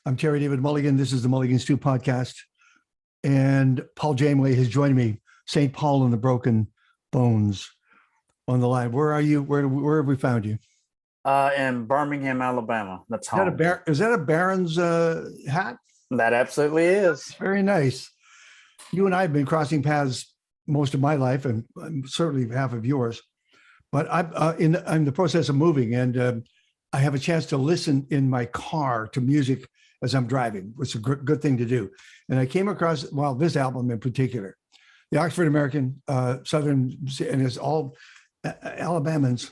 I'm Terry David Mulligan. This is the Mulligan Stew podcast. And Paul Janeway has joined me, St. Paul and the Broken Bones, on the line. Where are you? Where have we found you? In Birmingham, Alabama. That's Is that home. is that a Baron's hat? That absolutely is. Very nice. You and I have been crossing paths most of my life, and certainly half of yours. But I'm in the process of moving, and I have a chance to listen in my car to music as I'm driving, which is a good thing to do. And I came across, well, this album in particular, the Oxford American Southern, and it's all Alabamans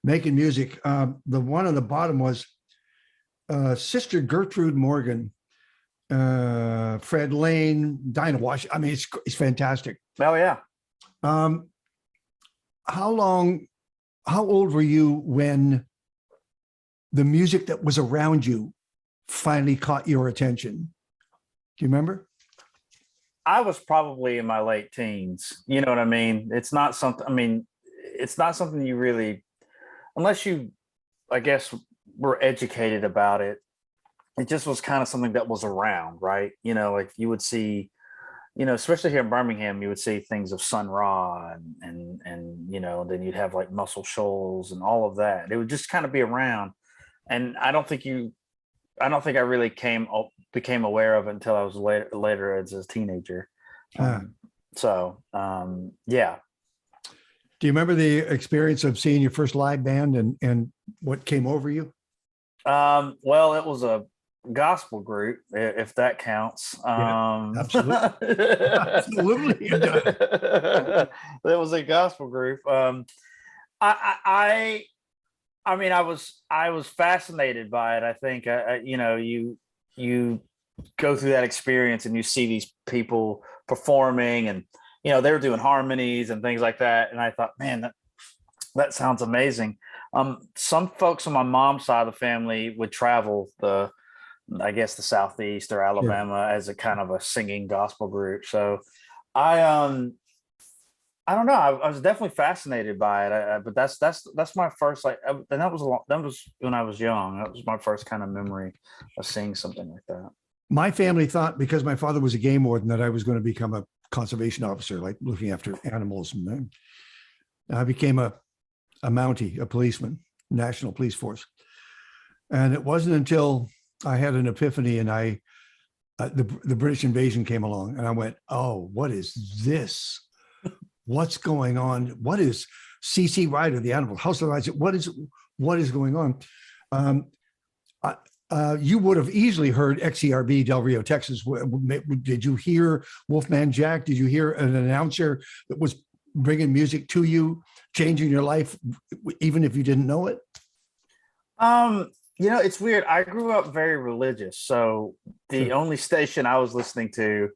making music. The one on the bottom was Sister Gertrude Morgan, Fred Lane, Dinah Wash. I mean, it's fantastic. Oh, yeah. How old were you when the music that was around you finally caught your attention? Do you remember? I was probably in my late teens. You know what I mean? It's not something you really, unless you, I guess, were educated about it. It just was kind of something that was around, right? You know, like you would see, especially here in Birmingham, you would see things of Sun Ra and then you'd have like Muscle Shoals and all of that. It would just kind of be around. And I don't think I really became aware of it until I was later as a teenager. Yeah. Do you remember the experience of seeing your first live band and what came over you? Well, it was a gospel group, if that counts. Yeah, absolutely. Absolutely. It was a gospel group. I was fascinated by it. I think you go through that experience and you see these people performing, and they were doing harmonies and things like that. And I thought, man, that sounds amazing. Some folks on my mom's side of the family would travel the Southeast or Alabama as a kind of a singing gospel group. So I don't know. I was definitely fascinated by it, but that's my first and that was when I was young. That was my first kind of memory of seeing something like that. My family thought, because my father was a game warden, that I was going to become a conservation officer, like looking after animals. And then I became a Mountie, a policeman, National Police Force. And it wasn't until I had an epiphany and the British invasion came along, and I went, "Oh, what is this? What's going on? What is CC Rider, the Animal House of Rides? What is going on?" You would have easily heard XERB Del Rio, Texas. Did you hear Wolfman Jack? Did you hear an announcer that was bringing music to you, changing your life, even if you didn't know it? It's weird. I grew up very religious, so the only station I was listening to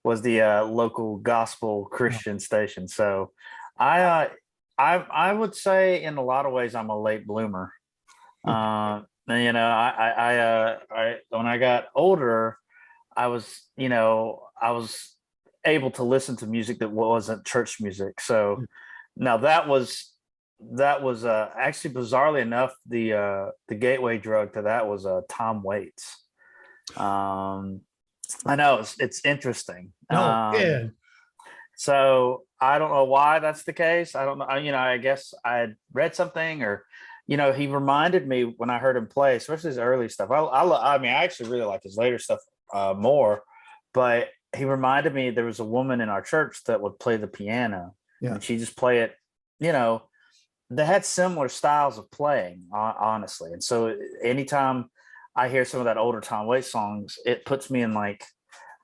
was the local gospel Christian station. So I would say in a lot of ways I'm a late bloomer. When I got older, I was able to listen to music that wasn't church music. So now that was actually, bizarrely enough, the gateway drug to that was Tom Waits. I know it's interesting. Yeah. So I don't know why that's the case. I don't know. I guess I had read something, or he reminded me when I heard him play, especially his early stuff. I actually really like his later stuff more, but he reminded me there was a woman in our church that would play the piano, and she just play it. They had similar styles of playing, honestly. And so anytime I hear some of that older Tom Waits songs, it puts me in like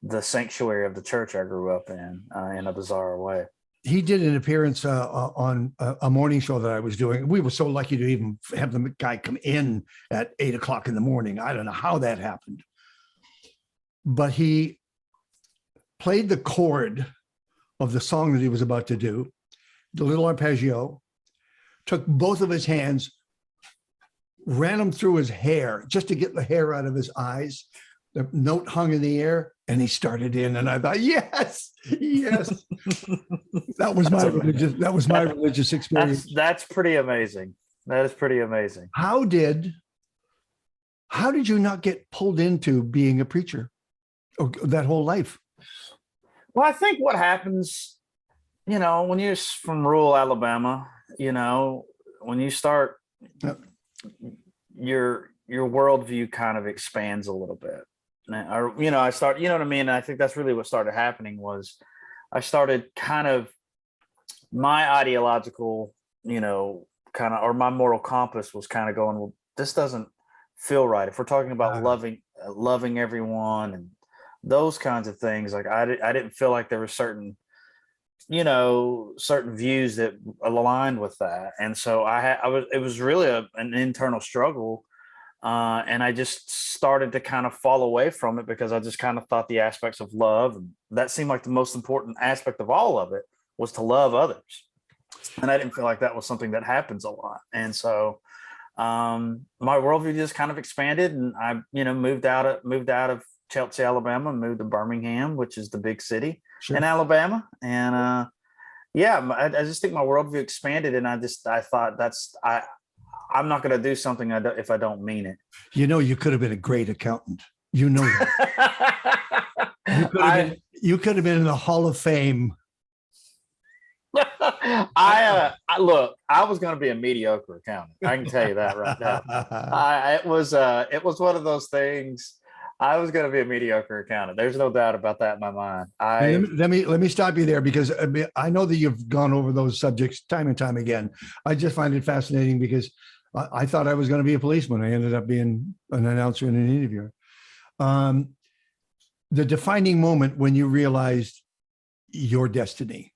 the sanctuary of the church I grew up in a bizarre way. He did an appearance on a morning show that I was doing. We were so lucky to even have the guy come in at 8 o'clock in the morning. I don't know how that happened, but he played the chord of the song that he was about to do, the little arpeggio, took both of his hands, ran them through his hair just to get the hair out of his eyes. The note hung in the air, and he started in, and I thought, yes. That was my religious experience. That's pretty amazing. That is pretty amazing. How did How did you not get pulled into being a preacher or that whole life? Well, I think what happens, when you're from rural Alabama, when you start, Yep. your worldview kind of expands a little bit. Or, I start, you know what I mean? And I think that's really what started happening was I started kind of my ideological, kind of, or my moral compass was kind of going, well, this doesn't feel right. If we're talking about loving everyone and those kinds of things, like I didn't feel like there were certain views that aligned with that. And so it was really an internal struggle. And I just started to kind of fall away from it because I just kind of thought the aspects of love, and that seemed like the most important aspect of all of it was to love others. And I didn't feel like that was something that happens a lot. And so my worldview just kind of expanded, and I, moved out of Chelsea, Alabama, and moved to Birmingham, which is the big city in Alabama. And I just think my worldview expanded, and I thought I'm not going to do something if I don't mean it. You could have been a great accountant. That. You could have been in the Hall of Fame. I was going to be a mediocre accountant. I can tell you that right now. It was one of those things. I was going to be a mediocre accountant. There's no doubt about that in my mind. Let me stop you there, because I know that you've gone over those subjects time and time again. I just find it fascinating because I thought I was going to be a policeman. I ended up being an announcer and an interviewer. The defining moment when you realized your destiny.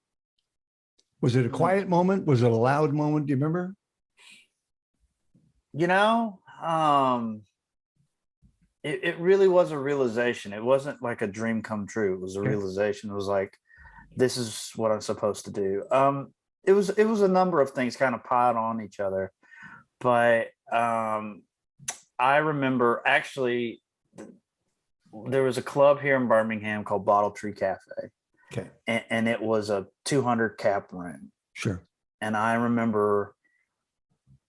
Was it a quiet moment? Was it a loud moment? Do you remember? It really was a realization. It wasn't like a dream come true. It was a realization. It was like, this is what I'm supposed to do. It was a number of things kind of piled on each other. But I remember actually there was a club here in Birmingham called Bottle Tree Cafe. Okay. And it was a 200 cap room. Sure. And I remember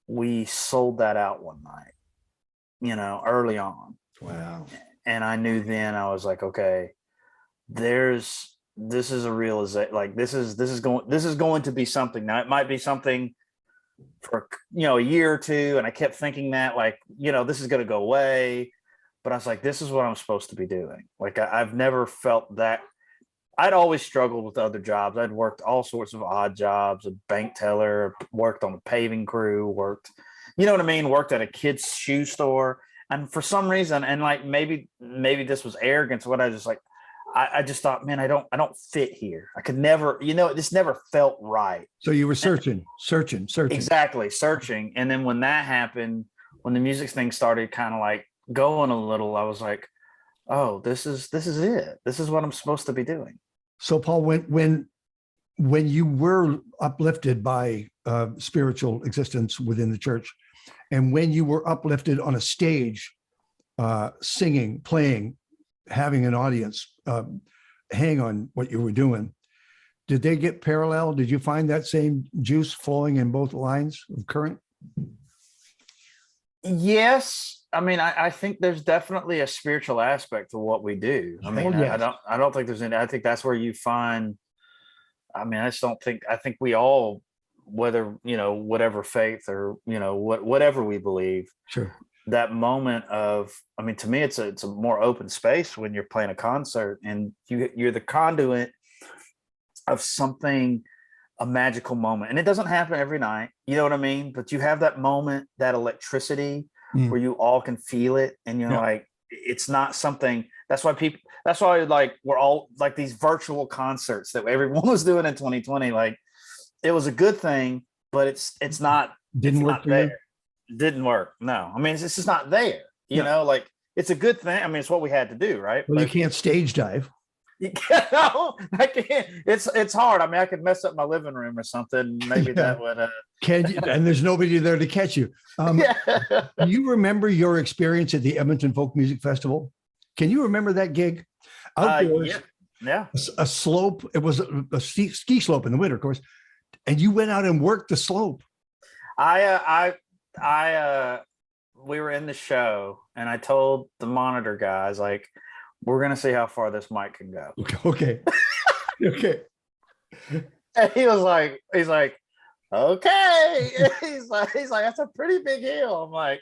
we sold that out one night, early on. Wow. And I knew then, I was like, okay, this is a realization. Like this is going to be something. Now it might be something for, a year or two. And I kept thinking that, like, this is going to go away. But I was like, this is what I'm supposed to be doing. Like I've never felt that. I'd always struggled with other jobs. I'd worked all sorts of odd jobs, a bank teller, worked on a paving crew, worked at a kid's shoe store. And for some reason, and like maybe this was arrogance, what I just like, I just thought, man, I don't fit here. I could never, it just never felt right. So you were searching. Exactly, searching. And then when that happened, when the music thing started kind of like going a little, I was like, oh, this is it. This is what I'm supposed to be doing. So Paul, when you were uplifted by spiritual existence within the church, and when you were uplifted on a stage, singing, playing, having an audience hang on what you were doing, did they get parallel? Did you find that same juice flowing in both lines of current? Yes. I mean, I think there's definitely a spiritual aspect to what we do. I mean, yes. I don't think there's any, I think that's where you find, I mean, I think we all, whether, whatever faith or, whatever we believe, sure, that moment of, I mean, to me, it's a more open space when you're playing a concert and you're the conduit of something, a magical moment. And it doesn't happen every night, you know what I mean? But you have that moment, that electricity where you all can feel it. And you're like, it's not something, that's why like, we're all like these virtual concerts that everyone was doing in 2020. Like it was a good thing, but it's not, didn't work there. Didn't work. No, I mean, it's just not there, you know, like it's a good thing. I mean, it's what we had to do. Right. Well, but you can't stage dive. No, I can't. It's hard. I mean, I could mess up my living room or something. Maybe that would. And there's nobody there to catch you. Do you remember your experience at the Edmonton Folk Music Festival? Can you remember that gig? Outdoors, yeah. A slope. It was a ski slope in the winter, of course. And you went out and worked the slope. I we were in the show, and I told the monitor guys, like, we're gonna see how far this mic can go. Okay. Okay. And he's like, okay. He's like, that's a pretty big hill. I'm like,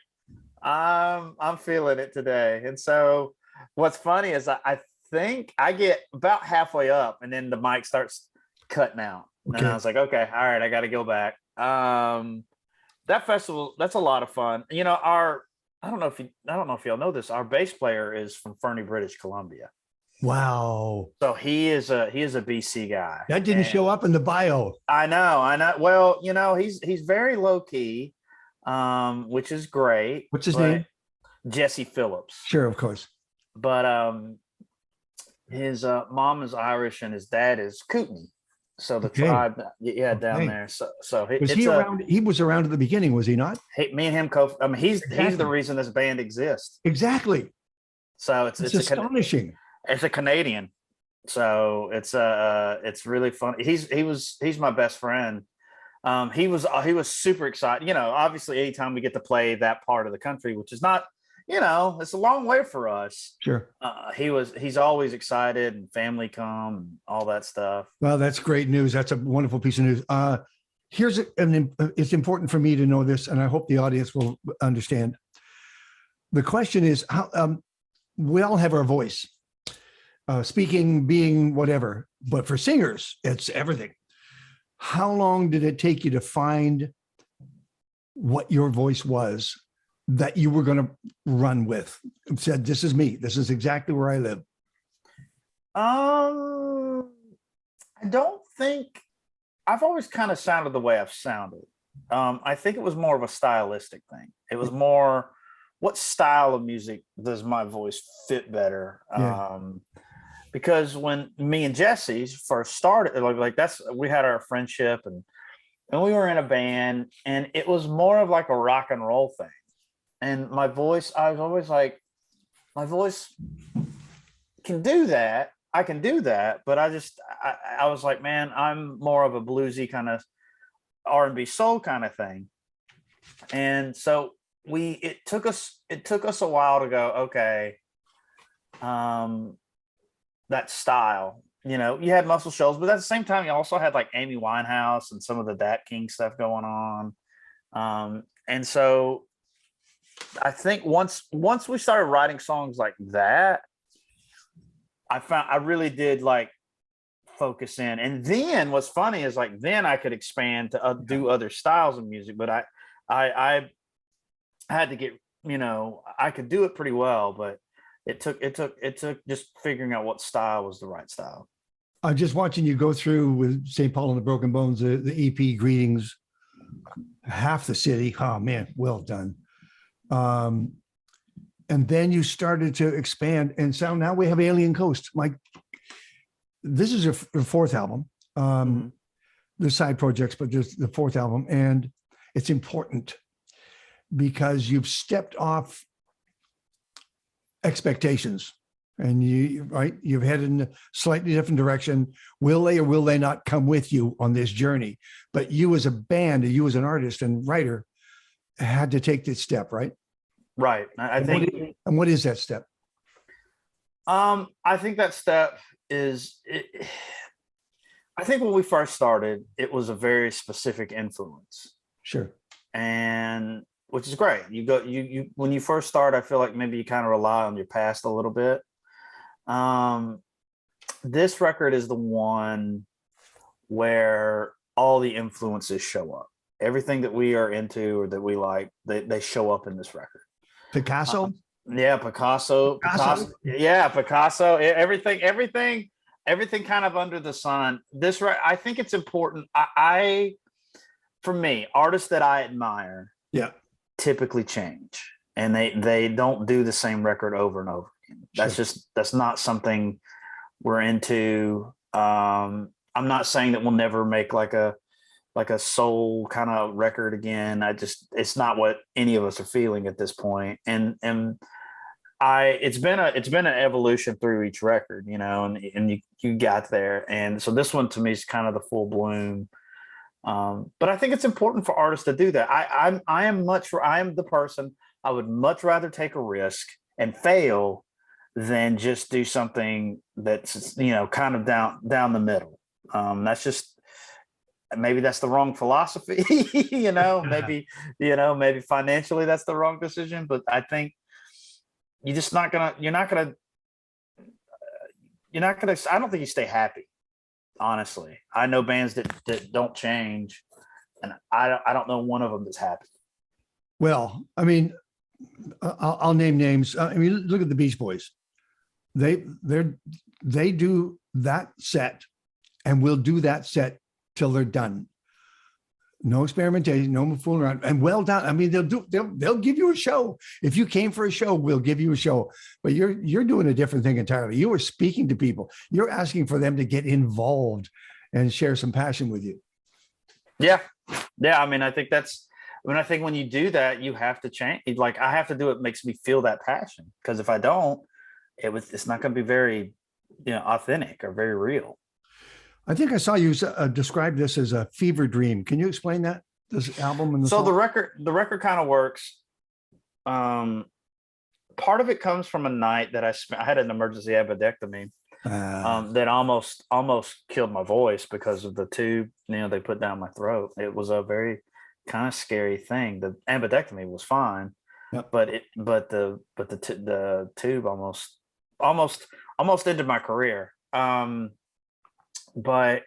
I'm feeling it today. And so what's funny is I think I get about halfway up, and then the mic starts cutting out. Okay. And I was like, okay, all right, I got to go back. That festival, that's a lot of fun. You know, I don't know if y'all know this. Our bass player is from Fernie, British Columbia. Wow. So he is a BC guy. That didn't show up in the bio. I know. Well, you know, he's very low key, which is great. What's his name? Jesse Phillips. Sure, of course. But his mom is Irish and his dad is Kootenai. So the tribe, down there. So he around? He was around at the beginning, was he not? Me and him I mean, he's the reason this band exists. Exactly. So it's astonishing. It's a Canadian. So it's really fun. He's my best friend. He was super excited. You know, obviously anytime we get to play that part of the country, which is not, you know, it's a long way for us. Sure. He's always excited, and family come and all that stuff. Well, that's great news. That's a wonderful piece of news. It's important for me to know this, and I hope the audience will understand. The question is, how we all have our voice, speaking, being, whatever, but for singers, it's everything. How long did it take you to find what your voice was that you were going to run with? And said, this is me. This is exactly where I live. I don't think I've always kind of sounded the way I've sounded. I think it was more of a stylistic thing. It was more, what style of music does my voice fit better? Yeah. Because when me and Jesse first started, we had our friendship, and we were in a band, and it was more of like a rock and roll thing. And my voice, I was always like, my voice can do that. I can do that. But I was like, man, I'm more of a bluesy kind of R&B soul kind of thing. And so it took us a while to go, okay, that style, you know, you had Muscle Shoals, but at the same time, you also had like Amy Winehouse and some of the Dat King stuff going on. And so I think once we started writing songs like that, I really did like focus in. And then what's funny is like, then I could expand to do other styles of music, but I had to get, you know, I could do it pretty well, but it took just figuring out what style was the right style. I'm just watching you go through with St. Paul and the Broken Bones, the EP Greetings, half the city. Oh man, well done. And then you started to expand, and so now we have Alien Coast. Like, this is your fourth album. There's side projects, but there's the fourth album, and it's important because you've stepped off expectations, and you've headed in a slightly different direction. Will they or will they not come with you on this journey? But you as a band, you as an artist and writer, had to take this step, right? Right. I think. And what is that step? I think that step is, I think when we first started, it was a very specific influence. Sure. And which is great. You when you first start, I feel like maybe you kind of rely on your past a little bit. This record is the one where all the influences show up. Everything that we are into or that we like, they show up in this record. Picasso? Yeah, Picasso. Yeah, Picasso. Everything kind of under the sun. I think it's important. For me, artists that I admire, typically change, and they don't do the same record over and over again. That's not something we're into. I'm not saying that we'll never make like a soul kind of record again. It's not what any of us are feeling at this point. And it's been an evolution through each record, you know, and you got there. And so this one to me is kind of the full bloom. But I think it's important for artists to do that. I am the person, I would much rather take a risk and fail than just do something that's, kind of down the middle. That's just, maybe that's the wrong philosophy, maybe financially that's the wrong decision, but I think I don't think you stay happy. Honestly, I know bands that don't change, and I don't know one of them that's happy. Well, I mean, I'll name names. I mean, look at the Beach Boys. They do that set and will do that set till they're done. No experimentation, no fooling around, and well done. I mean, they'll give you a show. If you came for a show, we'll give you a show. But you're doing a different thing entirely. You are speaking to people. You're asking for them to get involved and share some passion with you. Yeah. I mean, I think when you do that, you have to change. Like, I have to do it makes me feel that passion, because if I don't, it's not going to be very, authentic or very real. I think I saw you describe this as a fever dream. Can you explain that, this album and the song? The record kind of works. Part of it comes from a night that I had an emergency appendectomy that almost killed my voice because of the tube, they put down my throat. It was a very kind of scary thing. The appendectomy was fine, yep. but the tube almost ended my career. But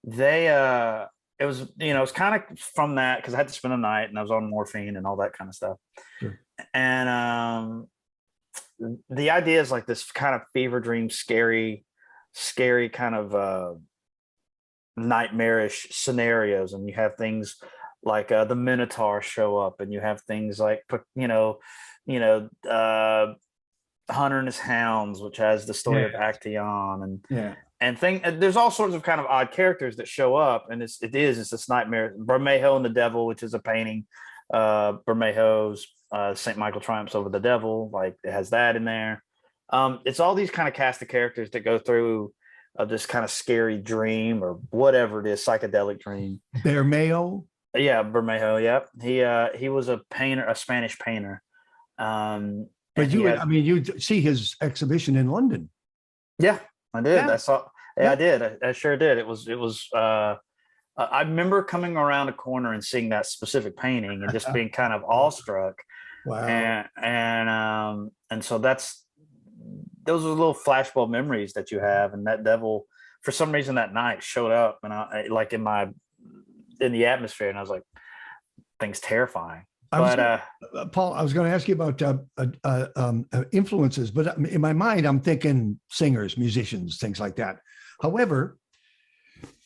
it was kind of from that, because I had to spend the night and I was on morphine and all that kind of stuff. Sure. And the idea is like this kind of fever dream, scary kind of nightmarish scenarios. And you have things like the Minotaur show up, and you have things like, Hunter and His Hounds, which has the story of Actaeon, and there's all sorts of kind of odd characters that show up, and it's this nightmare. Bermejo and the Devil, which is a painting, Bermejo's St. Michael triumphs over the devil, like it has that in there. It's all these kind of cast of characters that go through this kind of scary dream, or whatever it is, psychedelic dream. Bermejo? Yeah, Bermejo, yep. He was a painter, a Spanish painter. But you see his exhibition in London. Yeah, I did. Yeah. I did. I sure did. It was. I remember coming around a corner and seeing that specific painting and just being kind of awestruck. Wow. And so those are little flashbulb memories that you have. And that devil, for some reason, that night showed up, and I like in the atmosphere, and I was like, things terrifying. Paul, I was going to ask you about influences, but in my mind, I'm thinking singers, musicians, things like that. However,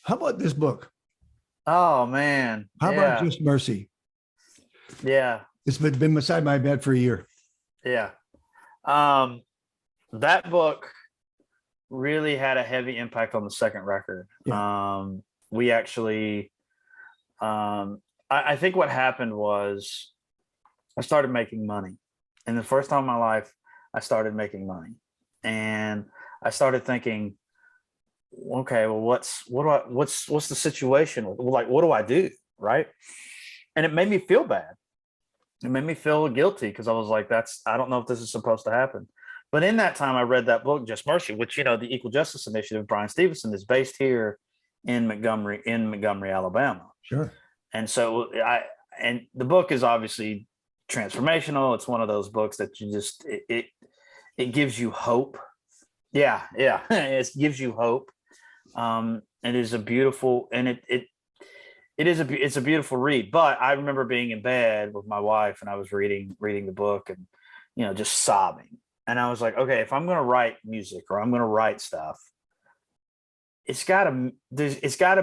how about this book? Oh, man. How about Just Mercy? Yeah. It's been beside my bed for a year. Yeah. That book really had a heavy impact on the second record. Yeah. We actually, I think what happened was, I started making money, and the first time in my life I started making money, and I started thinking, okay, well, what's the situation? Like, what do I do? Right. And it made me feel bad. It made me feel guilty, because I was like, I don't know if this is supposed to happen. But in that time, I read that book, Just Mercy, which, the Equal Justice Initiative, Brian Stevenson, is based here in Montgomery, Alabama. Sure. And so and the book is obviously transformational. It's one of those books that you just, it gives you hope. Yeah. It gives you hope. It is a beautiful, and it's a beautiful read. But I remember being in bed with my wife, and I was reading the book, and just sobbing. And I was like, okay, if I'm going to write music, or I'm going to write stuff, it's got to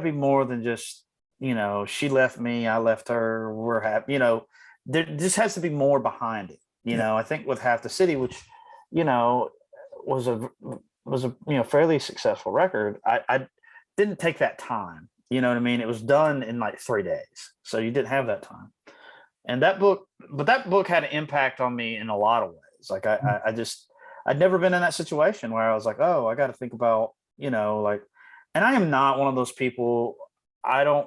be more than just, she left me, I left her, we're happy. There just has to be more behind it. I think with Half the City, which, was a fairly successful record, I didn't take that time. You know what I mean? It was done in like 3 days. So you didn't have that time. And that book had an impact on me in a lot of ways. Like I'd never been in that situation where I was like, oh, I got to think about, and I am not one of those people. I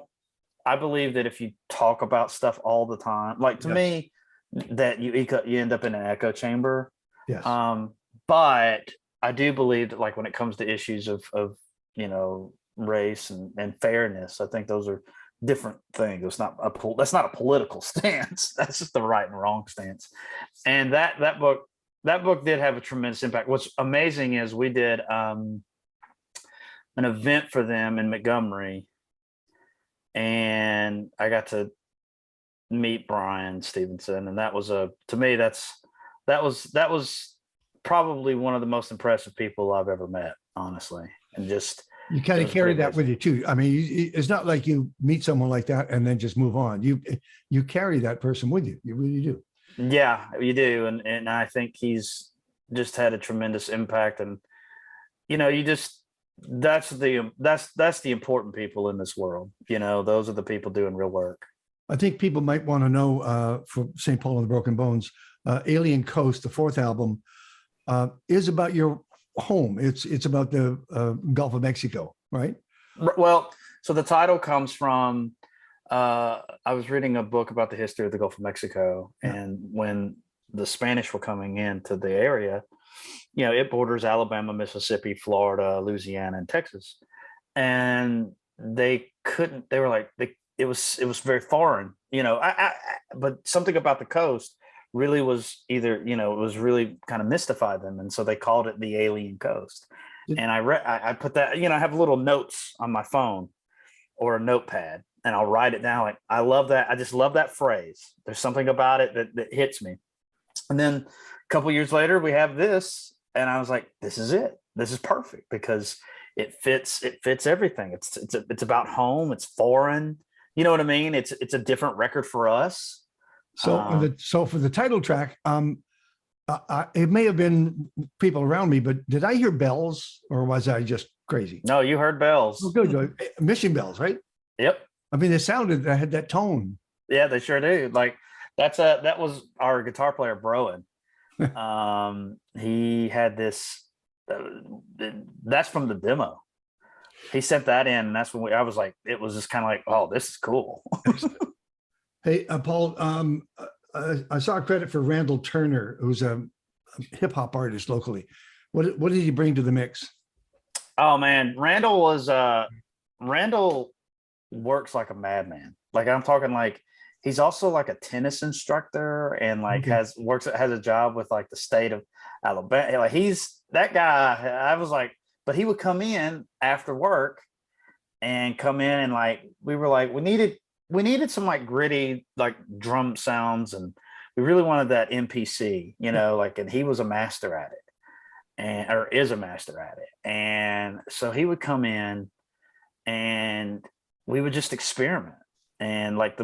believe that if you talk about stuff all the time, like to me, that you end up in an echo chamber. Yes. But I do believe that, like, when it comes to issues of race and fairness, I think those are different things. It's not that's not a political stance. That's just the right and wrong stance. And that book did have a tremendous impact. What's amazing is we did an event for them in Montgomery, and I got to meet Brian Stevenson, and that was that was probably one of the most impressive people I've ever met, honestly. And just you kind of carry that with you too. I mean, it's not like you meet someone like that and then just move on. You carry that person with you. You really do. Yeah, you do. And I think he's just had a tremendous impact. And that's the important people in this world. Those are the people doing real work. I think people might want to know for St. Paul and the Broken Bones, Alien Coast, the fourth album, is about your home. It's about the Gulf of Mexico, right? Well, so the title comes from, I was reading a book about the history of the Gulf of Mexico, and when the Spanish were coming into the area, it borders Alabama, Mississippi, Florida, Louisiana, and Texas, and they were like, it was very foreign, but something about the coast really was either, it was really kind of mystified them. And so they called it the Alien Coast. And I put that, I have little notes on my phone or a notepad, and I'll write it down. Like, I love that. I just love that phrase. There's something about it that hits me. And then a couple of years later, we have this, and I was like, this is it. This is perfect, because it fits everything. It's about home. It's foreign. You know what I mean? It's a different record for us. So for the title track, it may have been people around me, but did I hear bells, or was I just crazy? No, you heard bells. Oh, good. Mission bells, right? Yep. I mean, I had that tone. Yeah, they sure do. Like, that was our guitar player, Broen. He had this. That's from the demo. He sent that in, and that's when I was like, it was just kind of like, oh, this is cool. Hey, Paul, I saw a credit for Randall Turner, who's a hip hop artist locally. What did he bring to the mix? Oh man, Randall works like a madman. Like, I'm talking, like, he's also like a tennis instructor, and like has a job with like the state of Alabama. Like, he's that guy. I was like, but he would come in after work and come in, and like, we were like, we needed some like gritty, like, drum sounds, and we really wanted that MPC, like, and he was a master at it, or is a master at it. And so he would come in, and we would just experiment. And like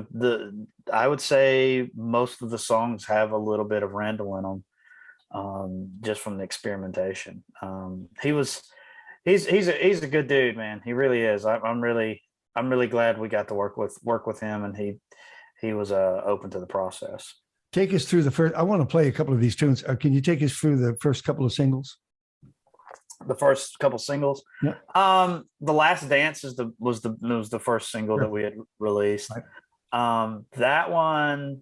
I would say most of the songs have a little bit of Randall in them, just from the experimentation. He's a good dude, man. He really is. I'm really glad we got to work with him, and he was open to the process. Take us through the first. I want to play a couple of these tunes. Can you take us through the first couple of singles? The first couple singles. Yeah. The Last Dance was the first single that we had released. Right. That one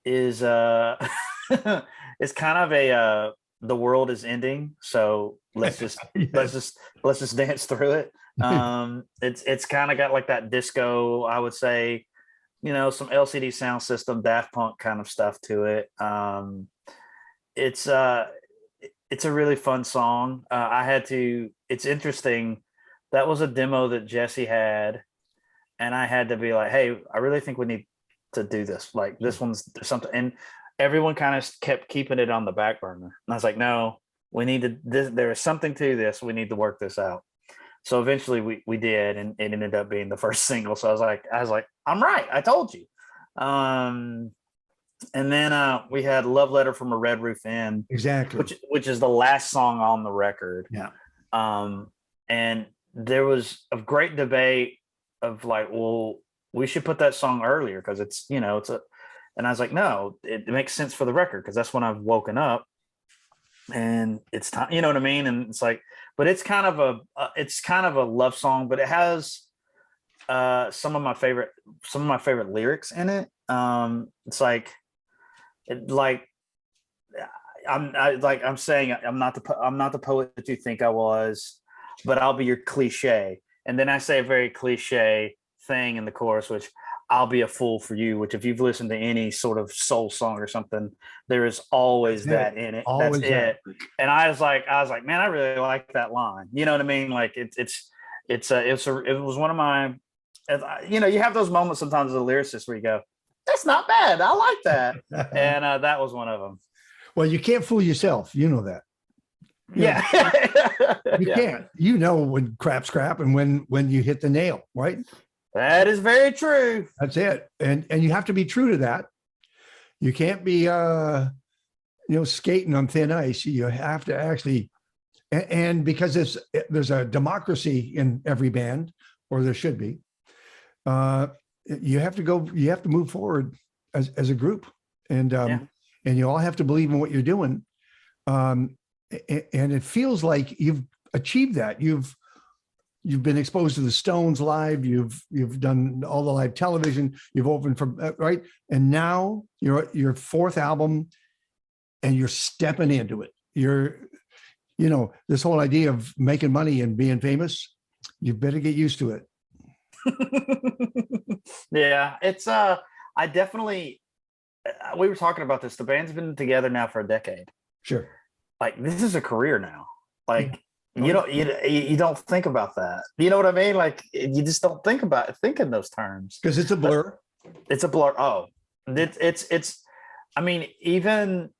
is it's kind of a the world is ending, so let's just let's just dance through it. It's kind of got like that disco, I would say, some LCD Sound System, Daft Punk kind of stuff to it. It's a really fun song. It's interesting. That was a demo that Jesse had, and I had to be like, hey, I really think we need to do this. Like, this one's something. And everyone kind of kept keeping it on the back burner. And I was like, no, we need to, there is something to this. We need to work this out. So eventually we did, and it ended up being the first single. So I was like, I'm right. I told you. And then we had Love Letter from a Red Roof Inn, exactly, which is the last song on the record. Yeah. And there was a great debate of like, well, we should put that song earlier because it's and I was like, no, it makes sense for the record because that's when I've woken up, and it's time. You know what I mean? And it's like, but it's kind of a love song, but it has some of my favorite lyrics in it. It's like, like I'm saying I'm not the poet that you think I was, but I'll be your cliche. And then I say a very cliche thing in the chorus, which I'll be a fool for you, which if you've listened to any sort of soul song or something, there is always that in it. Always That's it. And I was like, man, I really like that line. You know what I mean? Like it was one of my, you have those moments sometimes as a lyricist where you go, that's not bad. I like that. And that was one of them. Well, you can't fool yourself. You know that. Yeah. You can't. You know when crap's crap and when you hit the nail, right? That is very true. That's it. And you have to be true to that. You can't be skating on thin ice. You have to actually, and because there's a democracy in every band, or there should be, you have to move forward as a group. And you all have to believe in what you're doing. And it feels like you've achieved that. You've been exposed to the Stones live. You've done all the live television. You've opened for right, and now you're your fourth album, and you're stepping into it. This whole idea of making money and being famous. You better get used to it. Yeah, it's I definitely. We were talking about this. The band's been together now for a decade. Sure. Like this is a career now. Like you don't think about that. You know what I mean? Like you just don't think in those terms because it's a blur. It's a blur. Oh, it's. I mean, even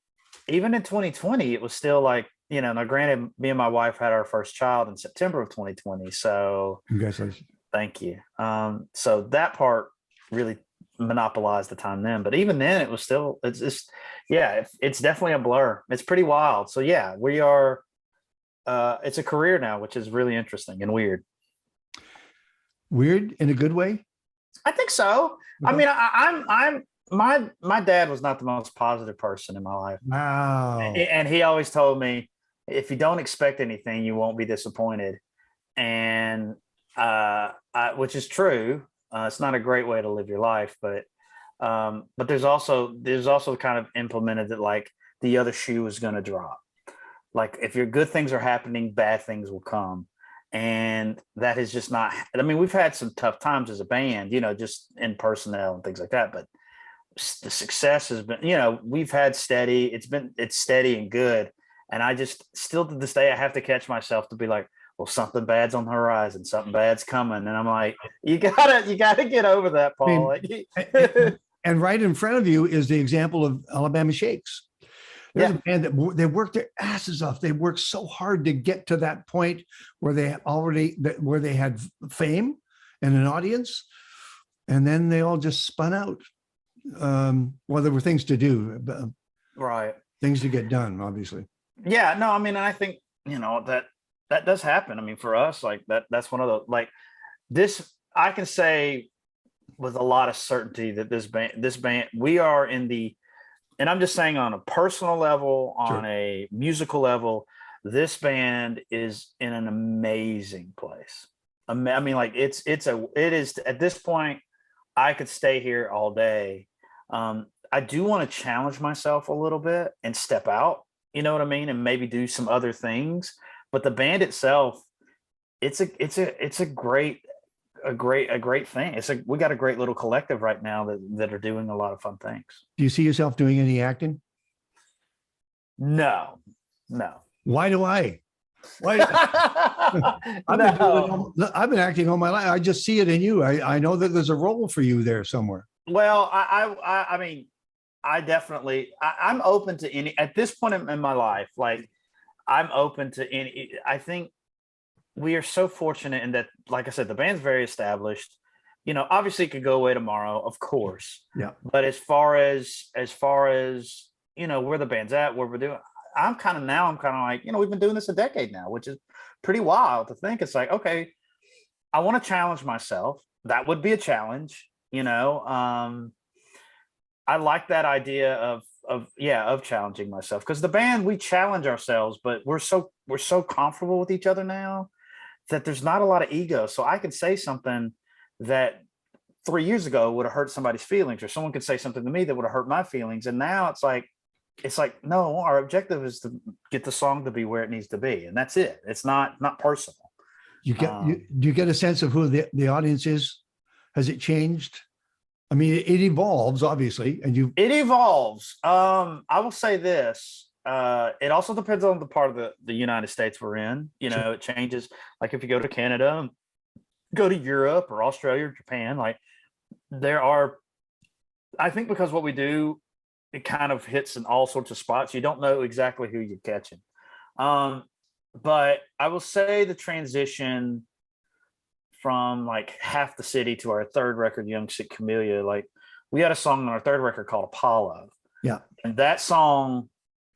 in 2020, it was still like Now, granted, me and my wife had our first child in September of 2020. So congratulations. Thank you. So that part really monopolized the time then, but even then it was still, it's definitely a blur. It's pretty wild. So yeah, we are, it's a career now, which is really interesting and weird. Weird in a good way? I think so. Okay. I mean, my dad was not the most positive person in my life. Wow. And he always told me, if you don't expect anything, you won't be disappointed. And which is true. It's not a great way to live your life, but there's also kind of implemented that like the other shoe is going to drop. Like if your good things are happening, bad things will come. And that is just not, I mean, we've had some tough times as a band, just in personnel and things like that, but the success has been, we've had steady, it's steady and good. And I just still to this day, I have to catch myself to be like, well, something bad's on the horizon, something bad's coming. And I'm like, you gotta get over that, Paul. And right in front of you is the example of Alabama Shakes. There's a band that they worked their asses off. They worked so hard to get to that point where they had fame and an audience. And then they all just spun out. Well, there were things to do, right? Things to get done, obviously. Yeah, no, I mean, I think, that does happen. I mean, for us, like that's one of the, like this, I can say with a lot of certainty that this band, we are in the, and I'm just saying on a personal level, on a musical level, this band is in an amazing place. I mean, like it is at this point, I could stay here all day. I do want to challenge myself a little bit and step out, you know what I mean? And maybe do some other things. But the band itself, it's a great thing. We got a great little collective right now that are doing a lot of fun things. Do you see yourself doing any acting? No. Why do I? I've been acting all my life. I just see it in you. I know that there's a role for you there somewhere. Well, I mean, I'm open to any, at this point in my life, like I'm open to any. I think we are so fortunate in that, like I said, the band's very established. Obviously it could go away tomorrow, of course. Yeah. But as far as where the band's at, what we're doing, I'm kind of like, we've been doing this a decade now, which is pretty wild to think. It's like, okay, I want to challenge myself. That would be a challenge, I like that idea of challenging myself, because the band, we challenge ourselves, but we're so comfortable with each other now that there's not a lot of ego. So I could say something that 3 years ago would have hurt somebody's feelings, or someone could say something to me that would have hurt my feelings. And now it's like, no, our objective is to get the song to be where it needs to be. And that's it. It's not personal. Do you get a sense of who the audience is? Has it changed? I mean, it evolves, obviously, and it evolves. I will say this. It also depends on the part of the United States we're in. You know, it changes. Like if you go to Canada, go to Europe or Australia or Japan, like there are, I think because what we do, it kind of hits in all sorts of spots. You don't know exactly who you're catching. But I will say the transition from like Half the City to our third record, Young Sick Camellia, like we had a song on our third record called Apollo. Yeah. And that song,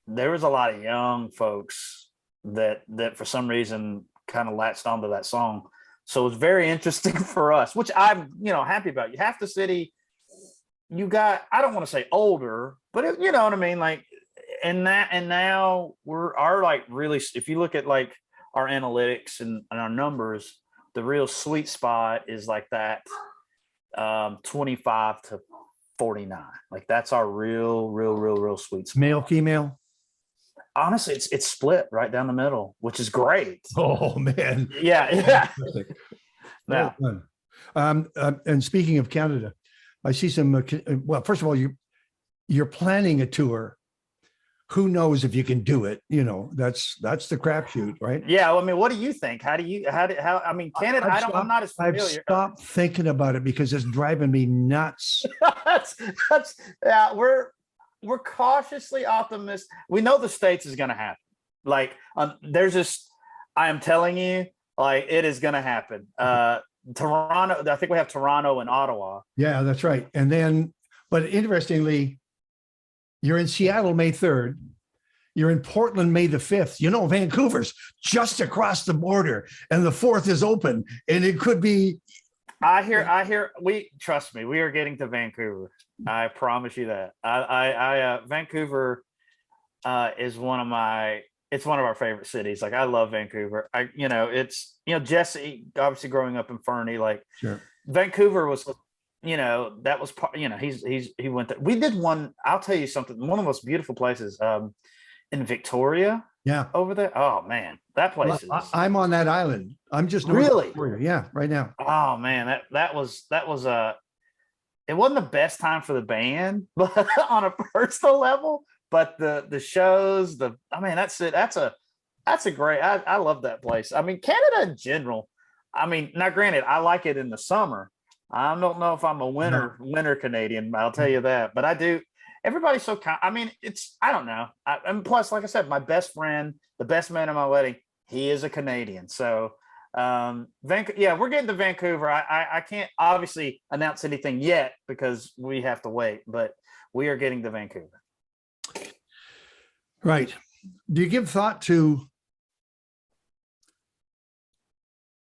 there was a lot of young folks that for some reason kind of latched onto that song. So it was very interesting for us, which I'm, happy about. You Half the City, you got, I don't want to say older, but you know what I mean? Like, and now really, if you look at like our analytics and our numbers, the real sweet spot is like that 25 to 49. Like that's our real sweet spot. Male, female? Honestly, it's split right down the middle, which is great. Oh man. Yeah. Yeah. And speaking of Canada, I see some, well, first of all, you're planning a tour. Who knows if you can do it? That's the crapshoot, right? Yeah. I mean, what do you think? I mean, Canada, I'm not as familiar. I've stopped thinking about it because it's driving me nuts. Yeah, we're cautiously optimistic. We know the States is going to happen. Like I am telling you, like it is going to happen. Toronto, I think we have Toronto and Ottawa. Yeah, that's right. And then, but interestingly, you're in Seattle May 3rd. You're in Portland May the 5th. Vancouver's just across the border, and the 4th is open, and it could be. I hear. Trust me, we are getting to Vancouver. I promise you that. Vancouver is one of our favorite cities. Like I love Vancouver. Jesse, obviously growing up in Fernie, like sure. Vancouver was, that was part, he went there. We did one, I'll tell you something, one of the most beautiful places in Victoria. Yeah. Over there. Oh man, that place is. I'm on that island. I'm just really. Victoria. Yeah, right now. Oh man, that was it wasn't the best time for the band, but on a personal level. But the shows, that's it. That's a great. I love that place. I mean, Canada in general. I mean, now granted, I like it in the summer. I don't know if I'm a winter Canadian. I'll tell you that, but I do. Everybody's so kind. I mean, I don't know. And plus, like I said, my best friend, the best man at my wedding, he is a Canadian. So, yeah, we're getting to Vancouver. I can't obviously announce anything yet because we have to wait, but we are getting to Vancouver. Right. Do you give thought to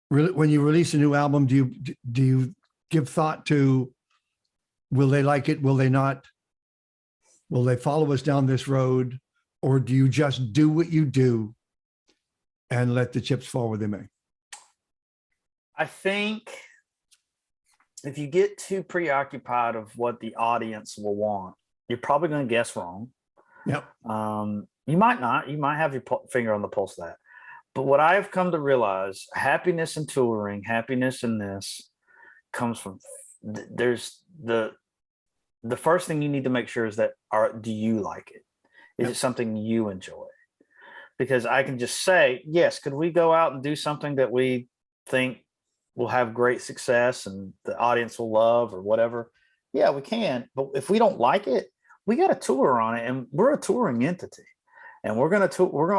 when you release a new album? Do you give thought to will they like it? Will they not? Will they follow us down this road? Or do you just do what you do and let the chips fall where they may? I think if you get too preoccupied of what the audience will want, you're probably going to guess wrong. Yep. You might not. You might have your finger on the pulse of that. But what I've come to realize, happiness in touring, happiness in this comes from there's the first thing you need to make sure is that do you like it? Is it something you enjoy? Because I can just say, yes, could we go out and do something that we think will have great success and the audience will love or whatever? Yeah, we can. But if we don't like it, we got a tour on it, and we're a touring entity. And we're gonna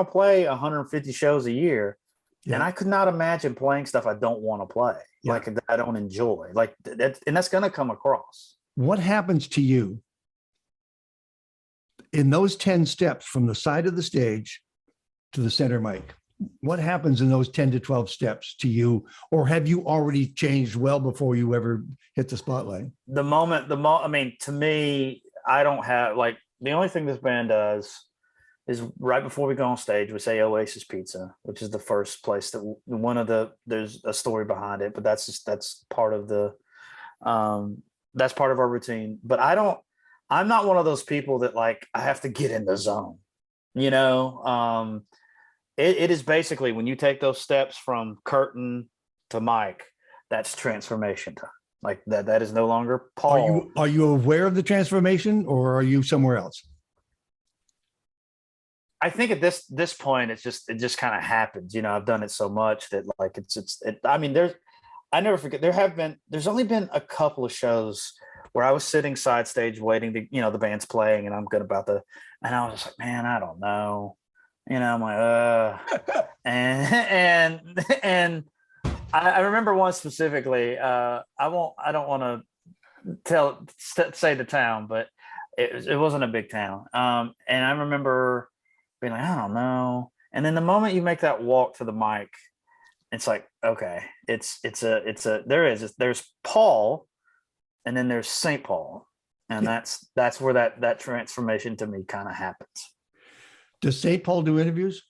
play 150 shows a year. Yeah. And I could not imagine playing stuff I don't want to play, like that I don't enjoy. Like that, and that's gonna come across. What happens to you in those 10 steps from the side of the stage to the center mic? What happens in those 10 to 12 steps to you? Or have you already changed well before you ever hit the spotlight? I mean, to me, I don't have, like, the only thing this band does is right before we go on stage, we say Oasis Pizza, which is the first place that there's a story behind it, but that's part of the That's part of our routine. But I'm not one of those people that like I have to get in the zone. You know, it is basically when you take those steps from curtain to mic, that's transformation time. Like that is no longer Paul. Are you aware of the transformation, or are you somewhere else? I think at this point, it just kind of happens. You know, I've done it so much that like I mean, I never forget. There's only been a couple of shows where I was sitting side stage waiting to, you know, the band's playing and I'm good about and I was just like, man, I don't know. You know, I'm like, and I remember one specifically. I don't want to say the town, but it wasn't a big town. And I remember being like, I don't know. And then the moment you make that walk to the mic, it's like, okay, there's Paul, and then there's St. Paul, and that's where that transformation to me kind of happens. Does St. Paul do interviews?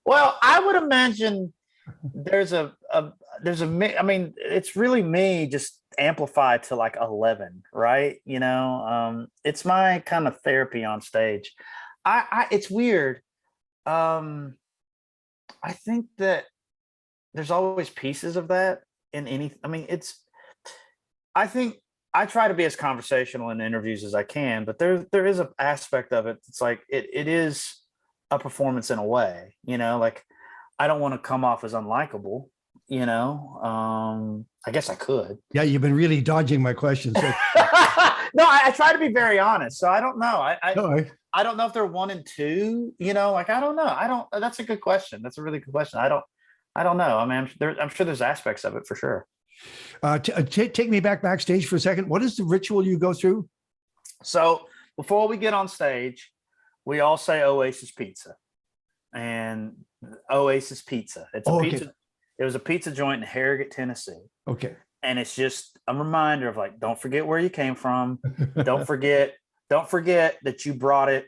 Well, I would imagine there's a I mean, it's really me just amplified to like 11, right? You know, it's my kind of therapy on stage. It's weird. I think that there's always pieces of that in I mean, I think I try to be as conversational in interviews as I can, but there is an aspect of it. It's like, it is a performance in a way, you know, like I don't want to come off as unlikable, you know. I guess I could. Yeah, you've been really dodging my questions. So. No, I try to be very honest. So I don't know. I don't know if they're 1 and 2, you know, like, I don't know. That's a good question. That's a really good question. I don't know. I mean, I'm sure there's aspects of it for sure. Take me backstage for a second. What is the ritual you go through? So before we get on stage, we all say Oasis Pizza, and Oasis Pizza. It's a pizza. Okay. It was a pizza joint in Harrogate, Tennessee. Okay. And it's just a reminder of like, don't forget where you came from. Don't forget that you brought it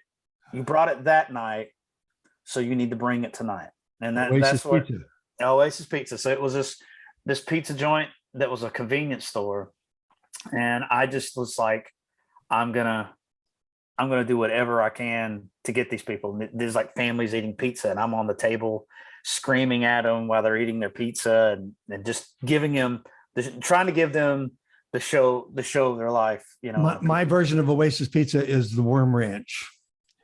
that night. So you need to bring it tonight. And that's what Pizza. Oasis Pizza. So it was this pizza joint that was a convenience store. And I just was like, I'm gonna do whatever I can to get these people. There's like families eating pizza, and I'm on the table screaming at them while they're eating their pizza, and just giving them trying to give them the show of their life. You know, my version of Oasis Pizza is the Worm Ranch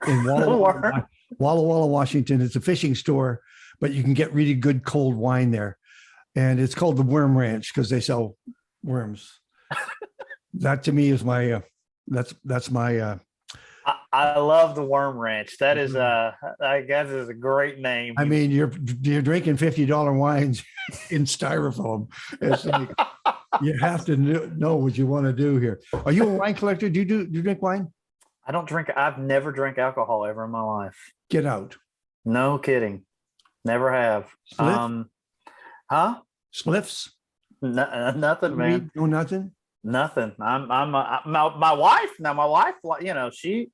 in Walla Walla, Washington. It's a fishing store, but you can get really good cold wine there, and it's called the Worm Ranch because they sell worms. That to me is my that's my. I love the Worm Ranch. That is I guess is a great name. I mean, you're drinking $50 wines in styrofoam. It's like, you have to know what you want to do here. Are you a wine collector? Do you drink wine? I don't drink. I've never drank alcohol ever in my life. Get out. No kidding. Never have. Spliff? Spliffs? Nothing, man. No, nothing. Nothing. My wife. Now my wife, you know, she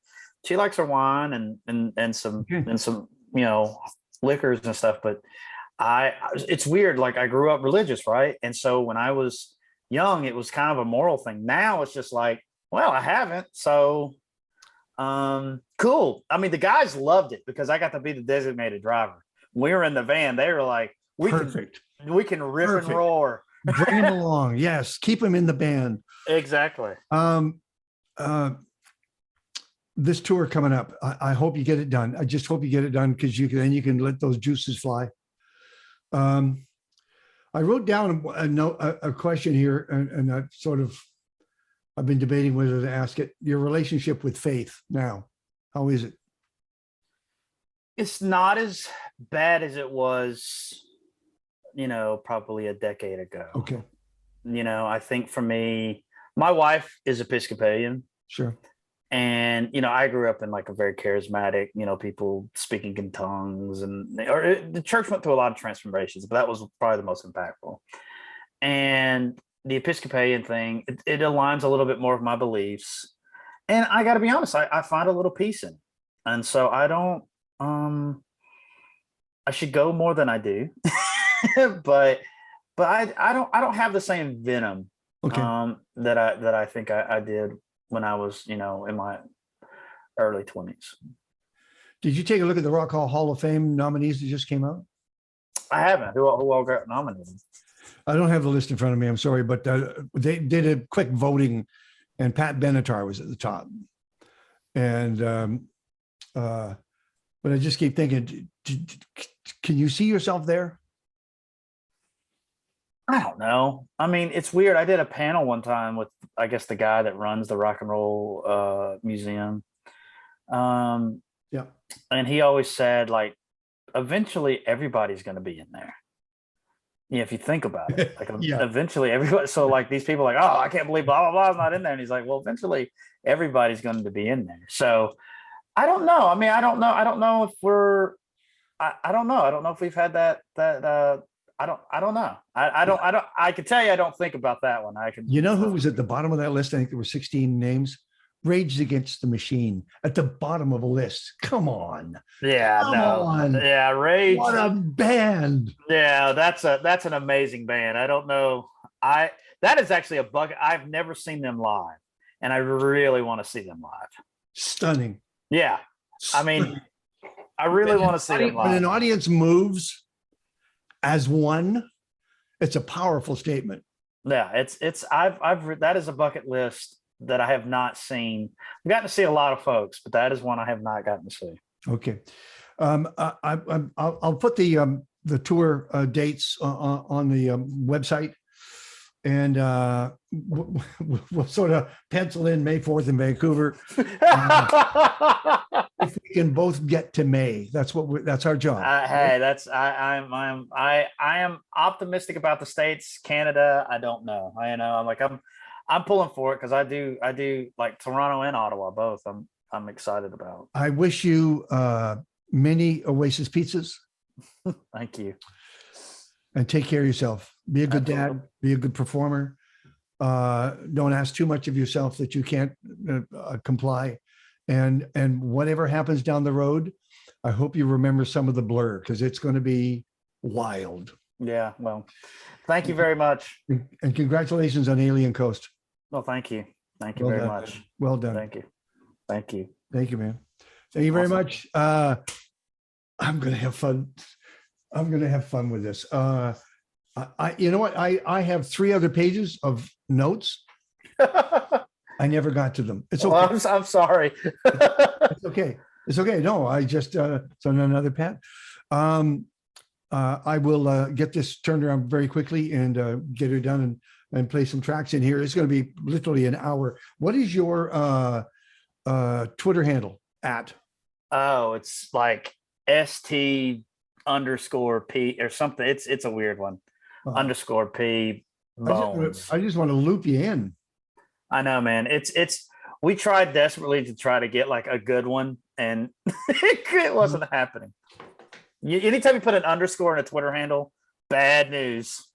likes her wine and some you know, liquors and stuff. But it's weird. Like, I grew up religious, right? And so when I was young, it was kind of a moral thing. Now it's just like, well, I haven't. So cool. I mean, the guys loved it because I got to be the designated driver. We were in the van. They were like, we can rip and roar. Bring him along. Yes. Keep him in the band. Exactly. This tour coming up, I hope you get it done. I just hope you get it done because you can let those juices fly. I wrote down a question here, and I've been debating whether to ask it. Your relationship with faith now, how is it? It's not as bad as it was, you know, probably a decade ago. Okay. You know, I think for me, my wife is Episcopalian. Sure. And, you know, I grew up in like a very charismatic, you know, people speaking in tongues, the church went through a lot of transformations, but that was probably the most impactful. And the Episcopalian thing, it aligns a little bit more with my beliefs. And I got to be honest, I find a little peace in it. And so I don't, I should go more than I do, but but I don't have the same venom Okay. that I think I did when I was, in my early 20s. Did you take a look at the Rock Hall of Fame nominees that just came out? I haven't. Who all got nominated? I don't have the list in front of me. I'm sorry, but they did a quick voting, and Pat Benatar was at the top. And but I just keep thinking, can you see yourself there? I don't know. I mean, it's weird. I did a panel one time with, I guess, the guy that runs the Rock and Roll Museum. Yeah. And he always said, like, eventually everybody's going to be in there. Yeah, if you think about it, like Yeah. eventually everybody. So like these people are like, oh, I can't believe blah blah blah is not in there, and he's like, well, eventually everybody's going to be in there. So I don't know. I mean, I don't know. I don't know if we're. I don't know. I don't know if we've had that. I don't know. I can tell you, I don't think about that one. I can. You know who was at the bottom of that list? I think there were 16 names. Rage Against the Machine at the bottom of a list. Come on. Yeah, Come no. on. Yeah, Rage. What a band. Yeah, that's an amazing band. I don't know. That is actually a bucket. I've never seen them live, and I really want to see them live. Stunning. Yeah. I mean, I really want to see them When an live. audience moves as one, it's a powerful statement. Yeah, I've that is a bucket list that I have not seen. I've gotten to see a lot of folks, but that is one I have not gotten to see. Okay. I'll put the tour dates on the website, and we'll sort of pencil in May 4th in Vancouver. If we can both get to May, that's our job. Hey, I am optimistic about the States. Canada, I don't know. I'm pulling for it because I do like Toronto and Ottawa both. I'm excited about. I wish you many Oasis pizzas. Thank you. And take care of yourself. Be a good Absolutely. dad. Be a good performer. Don't ask too much of yourself that you can't comply. And whatever happens down the road, I hope you remember some of the Blur, because it's going to be wild. Yeah. Well, thank you very much. And congratulations on Alien Coast. Well, thank you. Thank you Well very done, much. man. Well done. Thank you. Thank you. Thank you, man. Thank you very Awesome. much. I'm going to have fun. I'm going to have fun with this. You know what? I have 3 other pages of notes. I never got to them. It's okay. Well, I'm sorry. It's okay. It's okay. No, I just it's on another pad. I will get this turned around very quickly and get her done and play some tracks in here. It's going to be literally an hour. What is your Twitter handle at? Oh, it's like ST_P or something. It's a weird one. _P bones. I just want to loop you in. I know, man. We tried desperately to try to get like a good one, and it wasn't happening. Anytime you put an underscore in a Twitter handle, bad news.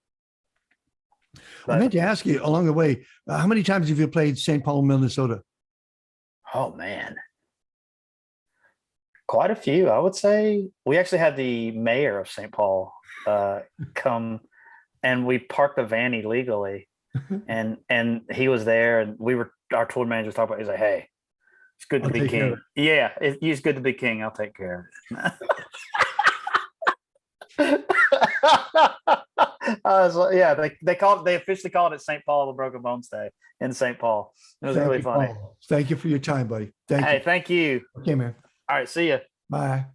I meant to ask you along the way, how many times have you played St. Paul, Minnesota? Oh man, quite a few. I would say we actually had the mayor of St. Paul come, and we parked the van illegally, and he was there, and our tour manager was talking about. He's like, "Hey, it's good to be king." Yeah, it's good to be king. I'll take care of it. I was like, yeah, they officially called it St. Paul the Broken Bones Day in St. Paul. It was really funny. Paul. Thank you for your time, buddy. Thank you. Thank you. Okay, man. All right, see ya. Bye.